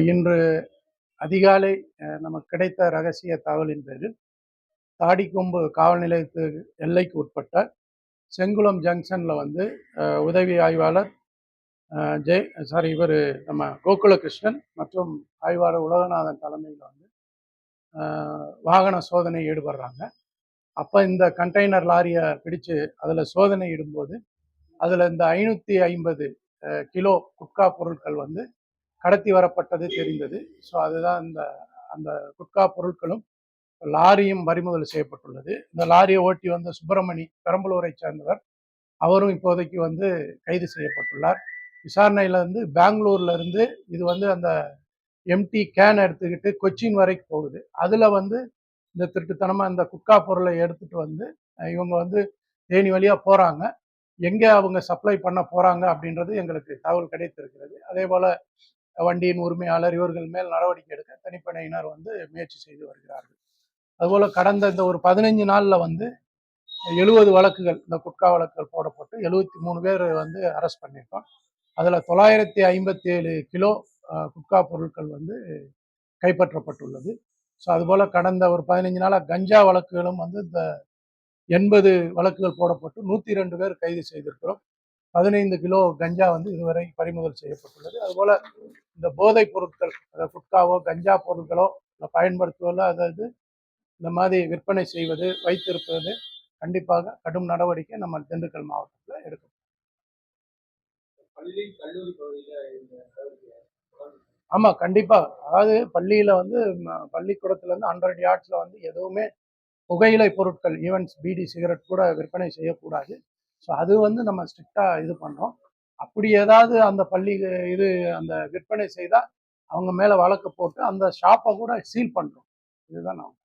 இன்று அதிகாலை நமக்கு கிடைத்த ரகசிய தகவலின் பேரில் தாடிக்கொம்பு காவல் நிலையத்து எல்லைக்கு உட்பட்ட செங்குளம் ஜங்ஷனில் வந்து உதவி ஆய்வாளர் இவர் நம்ம கோகுலகிருஷ்ணன் மற்றும் ஆய்வாளர் உலகநாதன் தலைமையில் வந்து வாகன சோதனை ஈடுபடுறாங்க. அப்போ இந்த கண்டெய்னர் லாரியை பிடிச்சு அதில் சோதனை இடும்போது அதில் இந்த 550 கிலோ குட்கா பொருட்கள் வந்து கடத்தி வரப்பட்டது தெரிந்தது. ஸோ அதுதான் அந்த குட்கா பொருட்களும் லாரியும் பறிமுதல் செய்யப்பட்டுள்ளது. இந்த லாரியை ஓட்டி வந்த சுப்பிரமணி பெரம்பலூரை சேர்ந்தவர், அவரும் இப்போதைக்கு வந்து கைது செய்யப்பட்டுள்ளார். விசாரணையில இருந்து பெங்களூர்ல இருந்து இது வந்து அந்த எம்டி கேன் எடுத்துக்கிட்டு கொச்சின் வரைக்கும் போகுது. அதுல வந்து இந்த திருட்டுத்தனமா இந்த குட்கா பொருளை எடுத்துட்டு வந்து இவங்க வந்து தேனி வழியா போறாங்க. எங்க அவங்க சப்ளை பண்ண போறாங்க அப்படின்றது எங்களுக்கு தகவல் கிடைத்திருக்கிறது. அதே போல வண்டியின் உரிமையாளர் இவர்கள் மேல் நடவடிக்கை எடுக்க தனிப்படையினர் வந்து முயற்சி செய்து வருகிறார்கள். அதுபோல கடந்த இந்த ஒரு 15 நாள்ல வந்து 70 வழக்குகள், இந்த குட்கா வழக்குகள் போடப்பட்டு 73 பேர் வந்து அரெஸ்ட் பண்ணியிருக்கோம். அதுல 957 கிலோ குட்கா பொருட்கள் வந்து கைப்பற்றப்பட்டுள்ளது. ஸோ அதுபோல கடந்த ஒரு 15 நாளா கஞ்சா வழக்குகளும் வந்து இந்த 80 வழக்குகள் போடப்பட்டு 102 பேர் கைது செய்திருக்கிறோம். 15 கிலோ கஞ்சா வந்து இதுவரை பறிமுதல் செய்யப்பட்டுள்ளது. அதுபோல இந்த போதைப் பொருட்கள், குட்காவோ கஞ்சா பொருட்களோ பயன்படுத்துவதில், அதாவது இந்த மாதிரி விற்பனை செய்வது, வைத்திருப்பது கண்டிப்பாக கடும் நடவடிக்கை நம்ம திண்டுக்கல் மாவட்டத்தில் எடுக்கும். ஆமா, கண்டிப்பா. அதாவது பள்ளியில வந்து பள்ளிக்கூடத்துல இருந்து 100 yardsல வந்து எதுவுமே புகையிலை பொருட்கள், ஈவன்ஸ் பீடி சிகரெட் கூட விற்பனை செய்யக்கூடாது. ஸோ அது வந்து நம்ம ஸ்ட்ரிக்டா இது பண்றோம். அப்படி ஏதாவது அந்த பள்ளி அந்த விற்பனை செய்தா அவங்க மேல வழக்கு போட்டு அந்த ஷாப்பை கூட சீல் பண்றோம். இதுதான் நான்